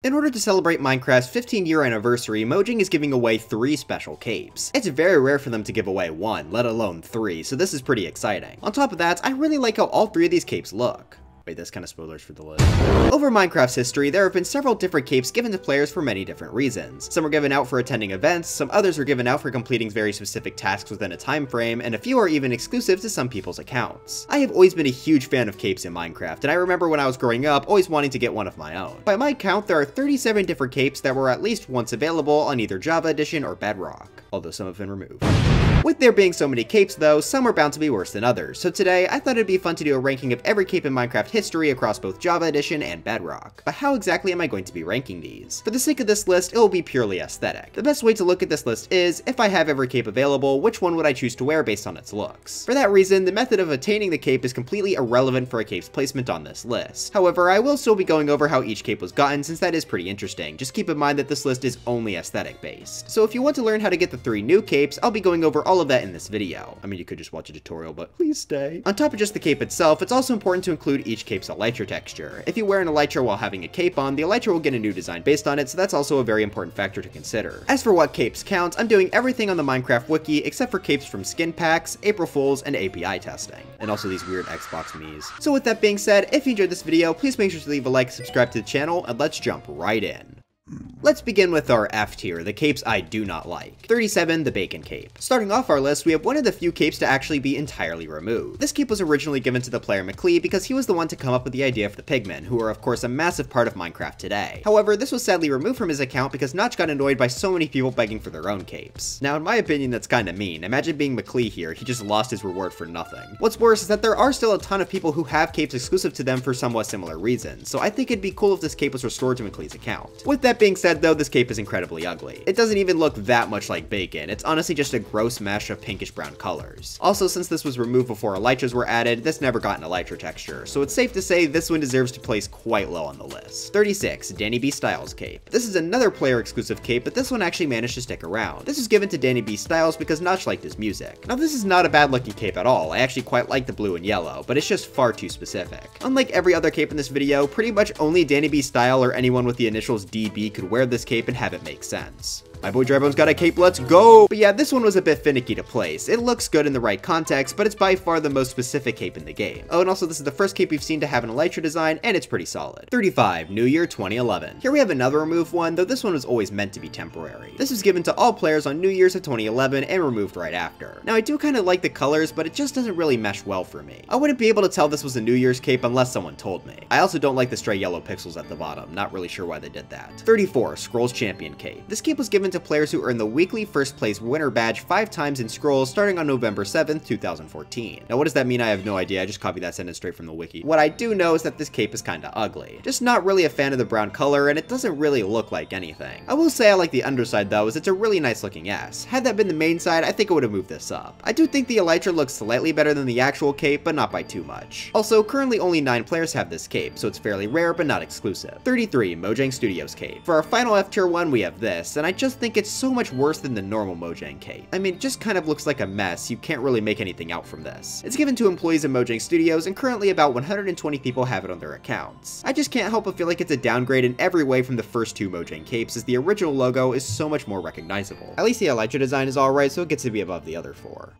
In order to celebrate Minecraft's 15-year anniversary, Mojang is giving away 3 special capes. It's very rare for them to give away 1, let alone 3, so this is pretty exciting. On top of that, I really like how all 3 of these capes look. Wait, that's kind of spoilers for the list. Over Minecraft's history, there have been several different capes given to players for many different reasons. Some are given out for attending events, some others are given out for completing very specific tasks within a time frame, and a few are even exclusive to some people's accounts. I have always been a huge fan of capes in Minecraft, and I remember when I was growing up, always wanting to get one of my own. By my count, there are 37 different capes that were at least once available on either Java Edition or Bedrock, although some have been removed. With there being so many capes though, some are bound to be worse than others, so today I thought it'd be fun to do a ranking of every cape in Minecraft history across both Java Edition and Bedrock. But how exactly am I going to be ranking these? For the sake of this list, it will be purely aesthetic. The best way to look at this list is, if I have every cape available, which one would I choose to wear based on its looks? For that reason, the method of attaining the cape is completely irrelevant for a cape's placement on this list. However, I will still be going over how each cape was gotten since that is pretty interesting. Just keep in mind that this list is only aesthetic based. So if you want to learn how to get the 3 new capes, I'll be going over all of that in this video. I mean, you could just watch a tutorial, but please stay. On top of just the cape itself, it's also important to include each cape's elytra texture. If you wear an elytra while having a cape on, the elytra will get a new design based on it, so that's also a very important factor to consider. As for what capes count, I'm doing everything on the Minecraft wiki except for capes from skin packs, April Fools, and API testing. And also these weird Xbox me's. So with that being said, if you enjoyed this video, please make sure to leave a like, subscribe to the channel, and let's jump right in. Let's begin with our F tier, the capes I do not like. 37, the Bacon Cape. Starting off our list, we have one of the few capes to actually be entirely removed. This cape was originally given to the player McLee because he was the one to come up with the idea for the pigmen, who are of course a massive part of Minecraft today. However, this was sadly removed from his account because Notch got annoyed by so many people begging for their own capes. Now in my opinion, that's kinda mean. Imagine being McLee here, he just lost his reward for nothing. What's worse is that there are still a ton of people who have capes exclusive to them for somewhat similar reasons, so I think it'd be cool if this cape was restored to McLee's account. With that being said though, this cape is incredibly ugly. It doesn't even look that much like bacon, it's honestly just a gross mesh of pinkish brown colors. Also, since this was removed before elytras were added, this never got an elytra texture, so it's safe to say this one deserves to place quite low on the list. 36, Danny B Styles Cape. This is another player exclusive cape, but this one actually managed to stick around. This was given to Danny B Styles because Notch liked his music. Now this is not a bad looking cape at all, I actually quite like the blue and yellow, but it's just far too specific. Unlike every other cape in this video, pretty much only Danny B Style or anyone with the initials DB could wear this cape and have it make sense. My boy Drybone's got a cape, let's go! But yeah, this one was a bit finicky to place. It looks good in the right context, but it's by far the most specific cape in the game. Oh, and also this is the first cape we've seen to have an elytra design, and it's pretty solid. 35, New Year 2011. Here we have another removed one, though this one was always meant to be temporary. This was given to all players on New Year's of 2011 and removed right after. Now I do kind of like the colors, but it just doesn't really mesh well for me. I wouldn't be able to tell this was a New Year's cape unless someone told me. I also don't like the stray yellow pixels at the bottom, not really sure why they did that. 34, Scrolls Champion Cape. This cape was given to players who earned the weekly first place winner badge 5 times in Scrolls starting on November 7th, 2014. Now what does that mean? I have no idea, I just copied that sentence straight from the wiki. What I do know is that this cape is kinda ugly. Just not really a fan of the brown color, and it doesn't really look like anything. I will say I like the underside though, as it's a really nice looking S. Had that been the main side, I think I would have moved this up. I do think the elytra looks slightly better than the actual cape, but not by too much. Also, currently only 9 players have this cape, so it's fairly rare but not exclusive. 33, Mojang Studios Cape. For our final F tier one, we have this, and I just think it's so much worse than the normal Mojang cape. I mean, it just kind of looks like a mess, you can't really make anything out from this. It's given to employees of Mojang Studios, and currently about 120 people have it on their accounts. I just can't help but feel like it's a downgrade in every way from the first 2 Mojang capes, as the original logo is so much more recognizable. At least the elytra design is alright, so it gets to be above the other 4.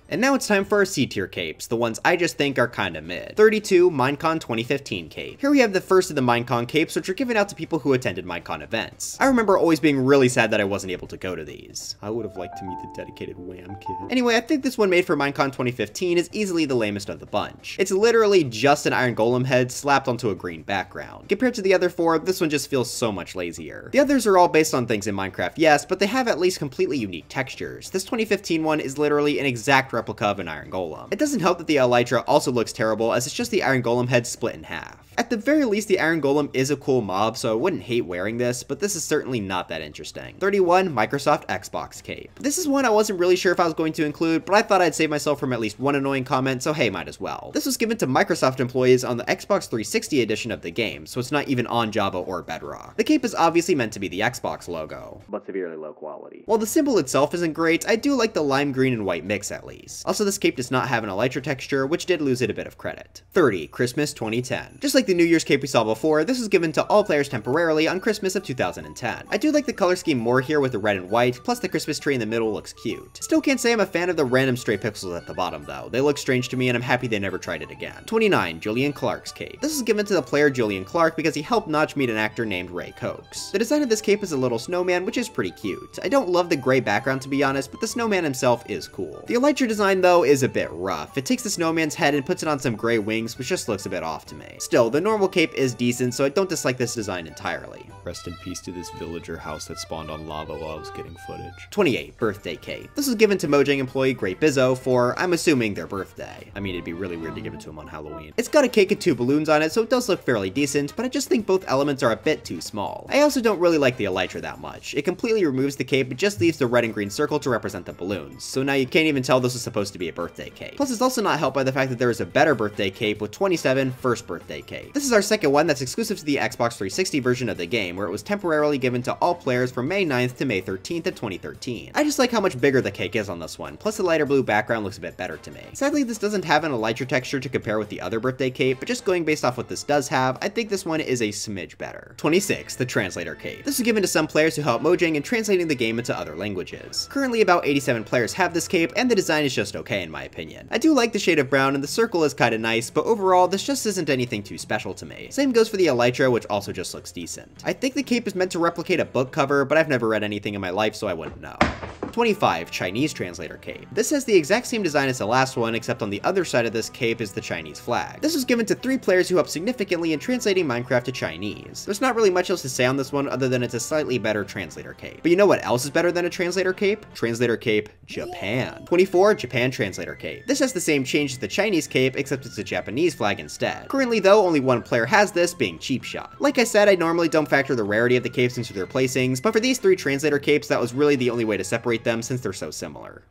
And now it's time for our C tier capes, the ones I just think are kinda mid. 32, Minecon 2015 Cape. Here we have the first of the Minecon capes, which are given out to people who attended Minecon events. I remember always being really sad that I wasn't able to go to these. I would have liked to meet the dedicated Wham kid. Anyway, I think this one made for Minecon 2015 is easily the lamest of the bunch. It's literally just an iron golem head slapped onto a green background. Compared to the other 4, this one just feels so much lazier. The others are all based on things in Minecraft, yes, but they have at least completely unique textures. This 2015 one is literally an exact replica of an iron golem. It doesn't help that the elytra also looks terrible, as it's just the iron golem head split in half. At the very least, the iron golem is a cool mob, so I wouldn't hate wearing this, but this is certainly not that interesting. 31, Microsoft Xbox Cape. This is one I wasn't really sure if I was going to include, but I thought I'd save myself from at least one annoying comment, so hey, might as well. This was given to Microsoft employees on the Xbox 360 edition of the game, so it's not even on Java or Bedrock. The cape is obviously meant to be the Xbox logo, but severely low quality. While the symbol itself isn't great, I do like the lime green and white mix at least. Also, this cape does not have an elytra texture, which did lose it a bit of credit. 30, Christmas 2010. Just like the New Year's cape we saw before, this was given to all players temporarily on Christmas of 2010. I do like the color scheme more here with the red and white, plus the Christmas tree in the middle looks cute. Still can't say I'm a fan of the random stray pixels at the bottom though. They look strange to me and I'm happy they never tried it again. 29. Julian Clark's cape. This was given to the player Julian Clark because he helped Notch meet an actor named Ray Cokes. The design of this cape is a little snowman, which is pretty cute. I don't love the gray background to be honest, but the snowman himself is cool. The elytra design though is a bit rough. It takes the snowman's head and puts it on some gray wings, which just looks a bit off to me. Still, the normal cape is decent, so I don't dislike this design entirely. Rest in peace to this villager house that spawned on lava while I was getting footage. 28. Birthday cape. This was given to Mojang employee Great Bizzo for, I'm assuming, their birthday. I mean, it'd be really weird to give it to him on Halloween. It's got a cake and 2 balloons on it, so it does look fairly decent, but I just think both elements are a bit too small. I also don't really like the elytra that much. It completely removes the cape, it just leaves the red and green circle to represent the balloons, so now you can't even tell this is supposed to be a birthday cape. Plus, it's also not helped by the fact that there is a better birthday cape with 27 first birthday cape. This is our second one that's exclusive to the Xbox 360 version of the game, where it was temporarily given to all players from May 9th to May 13th of 2013. I just like how much bigger the cake is on this one, plus the lighter blue background looks a bit better to me. Sadly, this doesn't have an elytra texture to compare with the other birthday cape, but just going based off what this does have, I think this one is a smidge better. 26. The translator cape. This is given to some players who help Mojang in translating the game into other languages. Currently, about 87 players have this cape, and the design is just okay in my opinion. I do like the shade of brown, and the circle is kinda nice, but overall, this just isn't anything too special to me. Same goes for the elytra, which also just looks decent. I think the cape is meant to replicate a book cover, but I've never read anything in my life, so I wouldn't know. 25. Chinese translator cape. This has the exact same design as the last one, except on the other side of this cape is the Chinese flag. This was given to 3 players who helped significantly in translating Minecraft to Chinese. There's not really much else to say on this one other than it's a slightly better translator cape. But you know what else is better than a translator cape? Translator cape Japan. 24. Japan translator cape. This has the same change as the Chinese cape, except it's a Japanese flag instead. Currently though, only one player has this, being Cheap Shot. Like I said, I normally don't factor the rarity of the capes into their placings, but for these 3 translator capes, that was really the only way to separate them since they're so similar.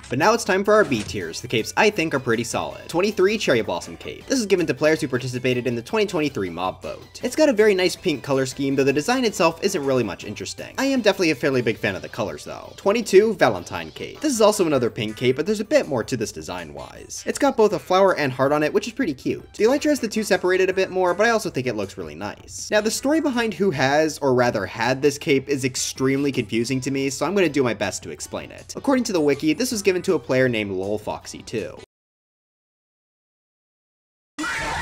But now it's time for our B tiers, the capes I think are pretty solid. 23. Cherry Blossom cape. This is given to players who participated in the 2023 mob vote. It's got a very nice pink color scheme, though the design itself isn't really much interesting. I am definitely a fairly big fan of the colors though. 22. Valentine cape. This is also another pink cape, but there's a bit more to this design wise. It's got both a flower and heart on it, which is pretty cute. The elytra has the 2 separated a bit more, but I also think it looks really nice. Now the story behind who has, or rather had, this cape is extremely confusing to me, so I'm going to do my best to explain it. According to the wiki, this was given to a player named LolFoxy2.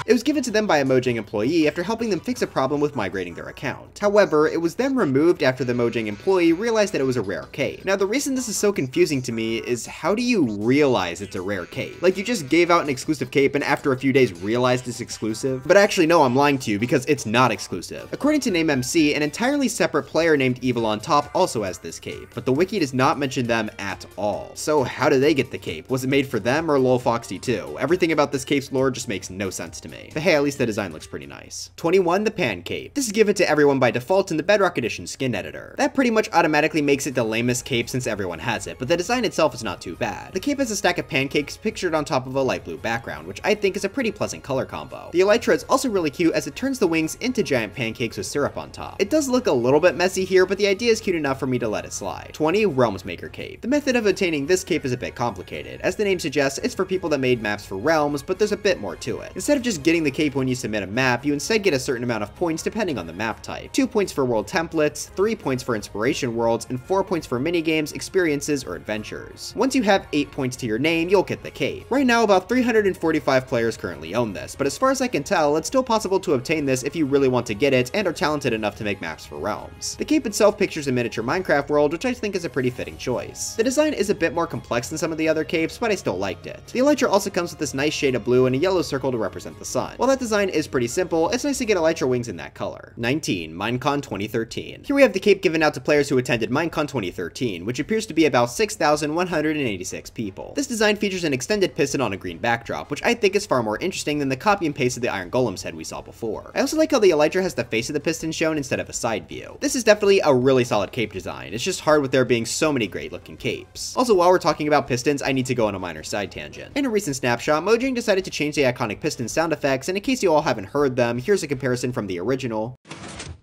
It was given to them by a Mojang employee after helping them fix a problem with migrating their account. However, it was then removed after the Mojang employee realized that it was a rare cape. Now the reason this is so confusing to me is how do you realize it's a rare cape? Like you just gave out an exclusive cape and after a few days realized it's exclusive? But actually no, I'm lying to you because it's not exclusive. According to NameMC, an entirely separate player named Evil on Top also has this cape, but the wiki does not mention them at all. So how did they get the cape? Was it made for them or LolFoxy2? Everything about this cape's lore just makes no sense to me. But hey, at least the design looks pretty nice. 21. The Pan cape. This is given to everyone by default in the Bedrock Edition skin editor. That pretty much automatically makes it the lamest cape since everyone has it, but the design itself is not too bad. The cape has a stack of pancakes pictured on top of a light blue background, which I think is a pretty pleasant color combo. The elytra is also really cute as it turns the wings into giant pancakes with syrup on top. It does look a little bit messy here, but the idea is cute enough for me to let it slide. 20. Realms Maker cape. The method of obtaining this cape is a bit complicated. As the name suggests, it's for people that made maps for Realms, but there's a bit more to it. Instead of just getting the cape when you submit a map, you instead get a certain amount of points depending on the map type. 2 points for world templates, 3 points for inspiration worlds, and 4 points for minigames, experiences, or adventures. Once you have 8 points to your name, you'll get the cape. Right now, about 345 players currently own this, but as far as I can tell, it's still possible to obtain this if you really want to get it and are talented enough to make maps for Realms. The cape itself pictures a miniature Minecraft world, which I think is a pretty fitting choice. The design is a bit more complex than some of the other capes, but I still liked it. The elytra also comes with this nice shade of blue and a yellow circle to represent the sun. While that design is pretty simple, it's nice to get elytra wings in that color. 19. Minecon 2013. Here we have the cape given out to players who attended Minecon 2013, which appears to be about 6,186 people. This design features an extended piston on a green backdrop, which I think is far more interesting than the copy and paste of the Iron Golem's head we saw before. I also like how the elytra has the face of the piston shown instead of a side view. This is definitely a really solid cape design. It's just hard with there being so many great looking capes. Also, while we're talking about pistons, I need to go on a minor side tangent. In a recent snapshot, Mojang decided to change the iconic piston sound effects, and in case you all haven't heard them, here's a comparison from the original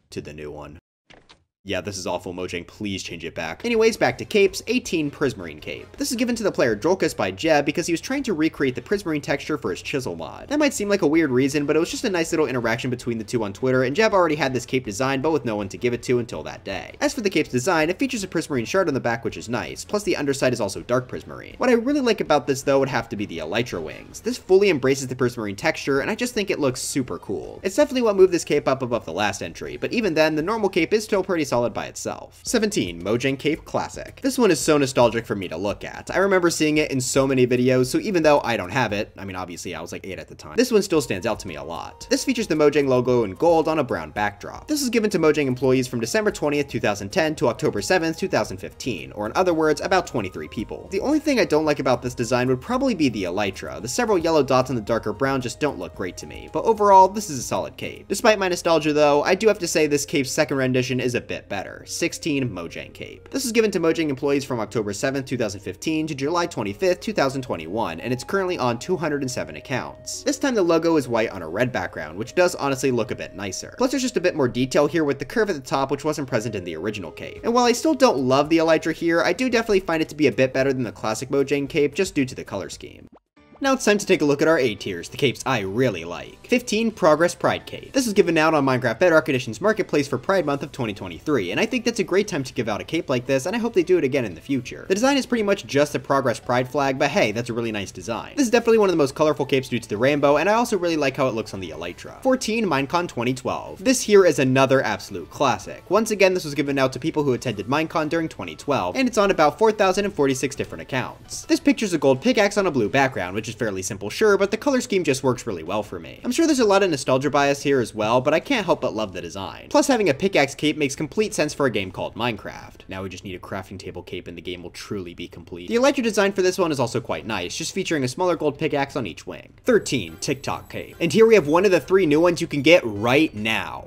to the new one. Yeah, this is awful, Mojang, please change it back. Anyways, back to capes, 18 Prismarine Cape. This is given to the player Jolkus by Jeb because he was trying to recreate the Prismarine texture for his chisel mod. That might seem like a weird reason, but it was just a nice little interaction between the two on Twitter, and Jeb already had this cape designed, but with no one to give it to until that day. As for the cape's design, it features a Prismarine shard on the back, which is nice, plus the underside is also dark Prismarine. What I really like about this though would have to be the Elytra wings. This fully embraces the Prismarine texture, and I just think it looks super cool. It's definitely what moved this cape up above the last entry, but even then, the normal cape is still pretty solid by itself. 17. Mojang Cape Classic. This one is so nostalgic for me to look at. I remember seeing it in so many videos, so even though I don't have it, I mean obviously I was like 8 at the time, this one still stands out to me a lot. This features the Mojang logo in gold on a brown backdrop. This was given to Mojang employees from December 20th, 2010 to October 7th, 2015, or in other words, about 23 people. The only thing I don't like about this design would probably be the Elytra. The several yellow dots on the darker brown just don't look great to me, but overall, this is a solid cape. Despite my nostalgia though, I do have to say this cape's second rendition is a bit better. 16 Mojang Cape. This was given to Mojang employees from October 7th, 2015 to July 25th, 2021, and it's currently on 207 accounts. This time the logo is white on a red background, which does honestly look a bit nicer. Plus there's just a bit more detail here with the curve at the top, which wasn't present in the original cape. And while I still don't love the Elytra here, I do definitely find it to be a bit better than the classic Mojang cape just due to the color scheme. Now it's time to take a look at our A tiers, the capes I really like. 15. Progress Pride Cape. This is given out on Minecraft Bedrock Edition's marketplace for Pride Month of 2023, and I think that's a great time to give out a cape like this, and I hope they do it again in the future. The design is pretty much just a Progress Pride flag, but hey, that's a really nice design. This is definitely one of the most colorful capes due to the rainbow, and I also really like how it looks on the Elytra. 14. Minecon 2012. This here is another absolute classic. Once again, this was given out to people who attended Minecon during 2012, and it's on about 4,046 different accounts. This pictures a gold pickaxe on a blue background, which is fairly simple, sure, but the color scheme just works really well for me. I'm sure there's a lot of nostalgia bias here as well, but I can't help but love the design. Plus, having a pickaxe cape makes complete sense for a game called Minecraft. Now we just need a crafting table cape and the game will truly be complete. The Elytra design for this one is also quite nice, just featuring a smaller gold pickaxe on each wing. 13. TikTok Cape. And here we have one of the 3 new ones you can get right now.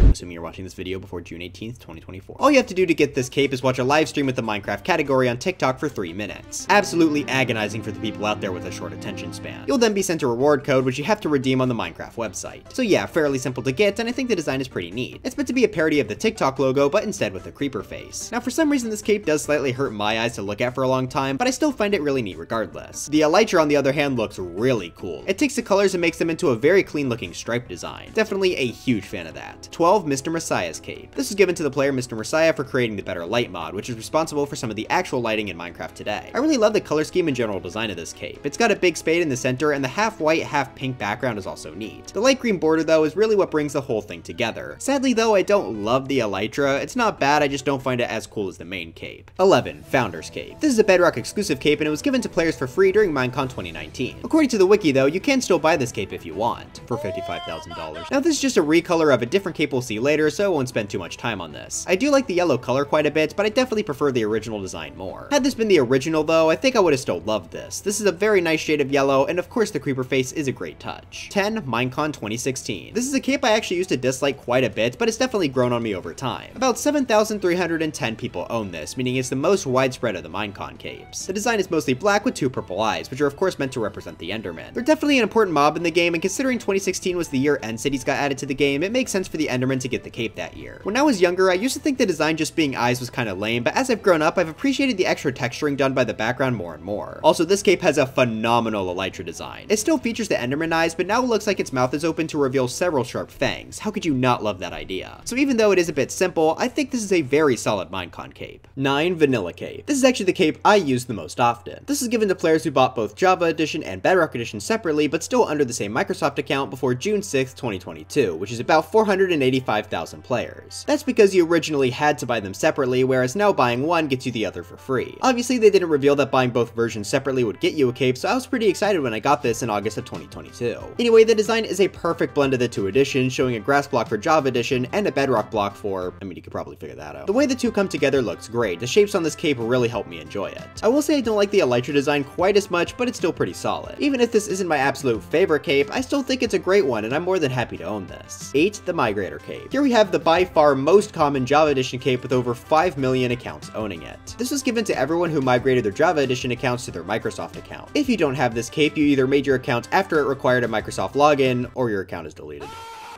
Assuming you're watching this video before June 18th, 2024. All you have to do to get this cape is watch a live stream with the Minecraft category on TikTok for 3 minutes. Absolutely agonizing for the people out there with a short attention span. You'll then be sent a reward code which you have to redeem on the Minecraft website. So yeah, fairly simple to get, and I think the design is pretty neat. It's meant to be a parody of the TikTok logo, but instead with a creeper face. Now for some reason this cape does slightly hurt my eyes to look at for a long time, but I still find it really neat regardless. The Elytra on the other hand looks really cool. It takes the colors and makes them into a very clean looking stripe design. Definitely a huge fan of that. 12. Mr. Messiah's Cape. This is given to the player Mr. Messiah for creating the Better Light mod, which is responsible for some of the actual lighting in Minecraft today. I really love the color scheme and general design of this cape. It's got a big spade in the center, and the half white, half pink background is also neat. The light green border though is really what brings the whole thing together. Sadly though, I don't love the Elytra. It's not bad, I just don't find it as cool as the main cape. 11. Founder's Cape. This is a Bedrock exclusive cape and it was given to players for free during Minecon 2019. According to the wiki though, you can still buy this cape if you want, for $55,000. Now this is just a recolor of a different cape we'll see later, so I won't spend too much time on this. I do like the yellow color quite a bit, but I definitely prefer the original design more. Had this been the original though, I think I would have still loved this. This is a very nice shade of yellow, and of course the creeper face is a great touch. 10. Minecon 2016. This is a cape I actually used to dislike quite a bit, but it's definitely grown on me over time. About 7,310 people own this, meaning it's the most widespread of the Minecon capes. The design is mostly black with 2 purple eyes, which are of course meant to represent the Enderman. They're definitely an important mob in the game, and considering 2016 was the year End Cities got added to the game, it makes sense for the Enderman to get the cape that year. When I was younger, I used to think the design just being eyes was kind of lame, but as I've grown up, I've appreciated the extra texturing done by the background more and more. Also, this cape has a phenomenal Elytra design. It still features the Enderman eyes, but now it looks like its mouth is open to reveal several sharp fangs. How could you not love that idea? So even though it is a bit simple, I think this is a very solid Minecon cape. 9. Vanilla Cape. This is actually the cape I use the most often. This is given to players who bought both Java Edition and Bedrock Edition separately, but still under the same Microsoft account before June 6th, 2022, which is about 485,000 players. That's because you originally had to buy them separately, whereas now buying one gets you the other for free. Obviously, they didn't reveal that buying both versions separately would get you a cape, so I was pretty excited when I got this in August of 2022. Anyway, the design is a perfect blend of the 2 editions, showing a grass block for Java Edition and a bedrock block for, I mean, you could probably figure that out. The way the 2 come together looks great. The shapes on this cape really help me enjoy it. I will say I don't like the Elytra design quite as much, but it's still pretty solid. Even if this isn't my absolute favorite cape, I still think it's a great one, and I'm more than happy to own this. 8. The Migrator Cape. Here we have the by far most common Java Edition cape with over 5 million accounts owning it. This was given to everyone who migrated their Java Edition accounts to their Microsoft account. If you don't have this cape, you either made your account after it required a Microsoft login, or your account is deleted.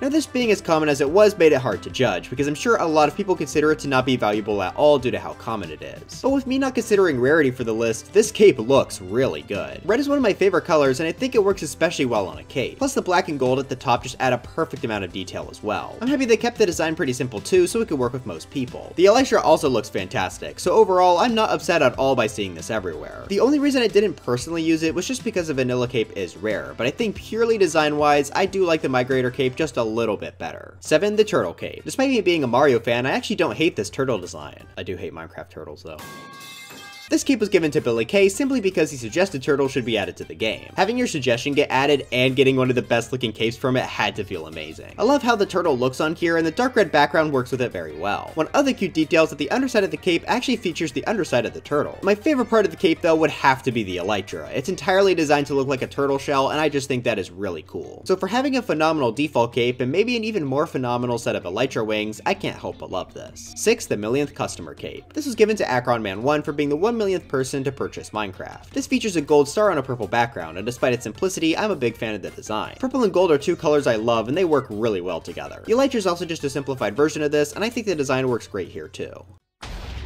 Now this being as common as it was made it hard to judge, because I'm sure a lot of people consider it to not be valuable at all due to how common it is. But with me not considering rarity for the list, this cape looks really good. Red is one of my favorite colors, and I think it works especially well on a cape. Plus the black and gold at the top just add a perfect amount of detail as well. I'm happy they kept the design pretty simple too, so it could work with most people. The elytra also looks fantastic, so overall I'm not upset at all by seeing this everywhere. The only reason I didn't personally use it was just because the vanilla cape is rare, but I think purely design wise, I do like the Migrator cape just a little bit better. 7. The turtle cape. Despite me being a Mario fan, I actually don't hate this turtle design. I do hate Minecraft turtles though. This cape was given to Billy K simply because he suggested turtles should be added to the game. Having your suggestion get added and getting one of the best looking capes from it had to feel amazing. I love how the turtle looks on here, and the dark red background works with it very well. One other cute detail is that the underside of the cape actually features the underside of the turtle. My favorite part of the cape though would have to be the elytra. It's entirely designed to look like a turtle shell, and I just think that is really cool. So for having a phenomenal default cape and maybe an even more phenomenal set of elytra wings, I can't help but love this. 6. The millionth customer cape. This was given to Akronman1 for being the 1 millionth person to purchase Minecraft. This features a gold star on a purple background, and despite its simplicity, I'm a big fan of the design. Purple and gold are two colors I love, and they work really well together. The elytra is also just a simplified version of this, and I think the design works great here too.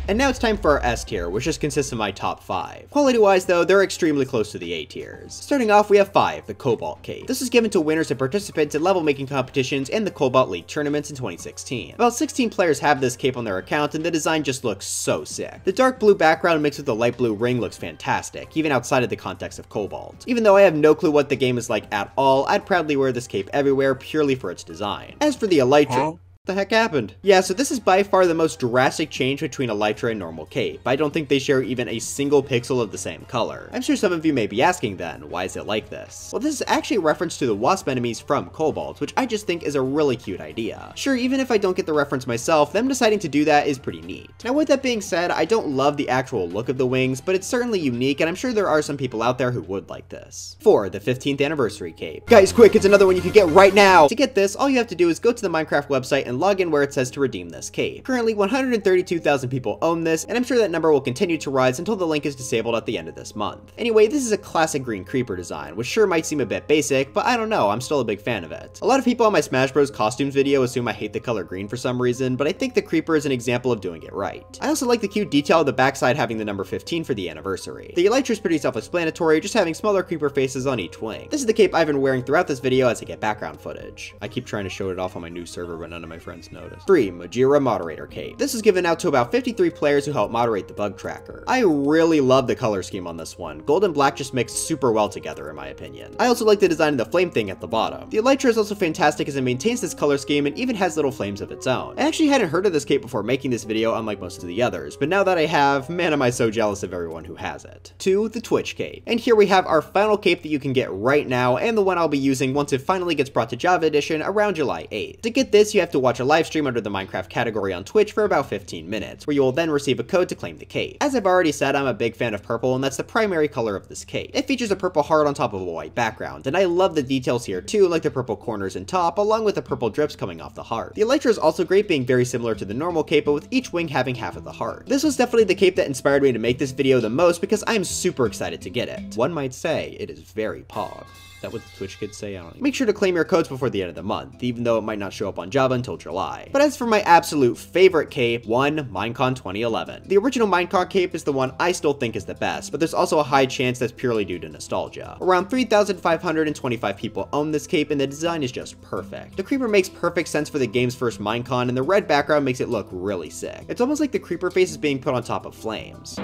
And now it's time for our S tier, which just consists of my top 5. Quality-wise though, they're extremely close to the A tiers. Starting off, we have 5, the Cobalt Cape. This is given to winners and participants in level-making competitions and the Cobalt League tournaments in 2016. About 16 players have this cape on their account, and the design just looks so sick. The dark blue background mixed with the light blue ring looks fantastic, even outside of the context of Cobalt. Even though I have no clue what the game is like at all, I'd proudly wear this cape everywhere purely for its design. As for the elytra, the heck happened? Yeah, so this is by far the most drastic change between elytra and normal cape. I don't think they share even a single pixel of the same color. I'm sure some of you may be asking then, why is it like this? Well, this is actually a reference to the wasp enemies from Cobalt, which I just think is a really cute idea. Sure, even if I don't get the reference myself, them deciding to do that is pretty neat. Now with that being said, I don't love the actual look of the wings, but it's certainly unique, and I'm sure there are some people out there who would like this. 4. The 15th anniversary cape. Guys, quick, it's another one you can get right now! To get this, all you have to do is go to the Minecraft website and log in where it says to redeem this cape. Currently, 132,000 people own this, and I'm sure that number will continue to rise until the link is disabled at the end of this month. Anyway, this is a classic green creeper design, which sure might seem a bit basic, but I don't know, I'm still a big fan of it. A lot of people on my Smash Bros costumes video assume I hate the color green for some reason, but I think the creeper is an example of doing it right. I also like the cute detail of the backside having the number 15 for the anniversary. The elytra is pretty self-explanatory, just having smaller creeper faces on each wing. This is the cape I've been wearing throughout this video as I get background footage. I keep trying to show it off on my new server, but none of my friends notice. 3. Majira Moderator Cape. This is given out to about 53 players who help moderate the bug tracker. I really love the color scheme on this one. Gold and black just mix super well together in my opinion. I also like the design of the flame thing at the bottom. The elytra is also fantastic as it maintains this color scheme and even has little flames of its own. I actually hadn't heard of this cape before making this video, unlike most of the others, but now that I have, man am I so jealous of everyone who has it. 2. The Twitch Cape. And here we have our final cape that you can get right now, and the one I'll be using once it finally gets brought to Java Edition around July 8th. To get this, you have to watch a live stream under the Minecraft category on Twitch for about 15 minutes, where you will then receive a code to claim the cape. As I've already said, I'm a big fan of purple, and that's the primary color of this cape. It features a purple heart on top of a white background, and I love the details here too, like the purple corners and top, along with the purple drips coming off the heart. The elytra is also great, being very similar to the normal cape, but with each wing having half of the heart. This was definitely the cape that inspired me to make this video the most, because I'm super excited to get it. One might say it is very pog. Is that what the Twitch kids say? I don't know. Make sure to claim your codes before the end of the month, even though it might not show up on Java until July. But as for my absolute favorite cape, 1. Minecon 2011. The original Minecon cape is the one I still think is the best, but there's also a high chance that's purely due to nostalgia. Around 3,525 people own this cape, and the design is just perfect. The creeper makes perfect sense for the game's first Minecon, and the red background makes it look really sick. It's almost like the creeper face is being put on top of flames.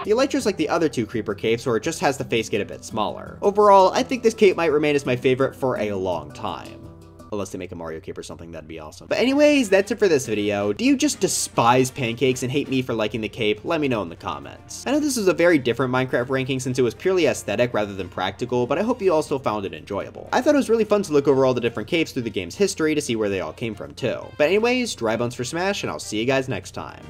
The elytra is like the other two creeper capes, where it just has the face get a bit smaller. Overall, I think this cape might remain as my favorite for a long time. Unless they make a Mario cape or something, that'd be awesome. But anyways, that's it for this video. Do you just despise pancakes and hate me for liking the cape? Let me know in the comments. I know this was a very different Minecraft ranking since it was purely aesthetic rather than practical, but I hope you also found it enjoyable. I thought it was really fun to look over all the different capes through the game's history to see where they all came from too. But anyways, dry bones for Smash, and I'll see you guys next time.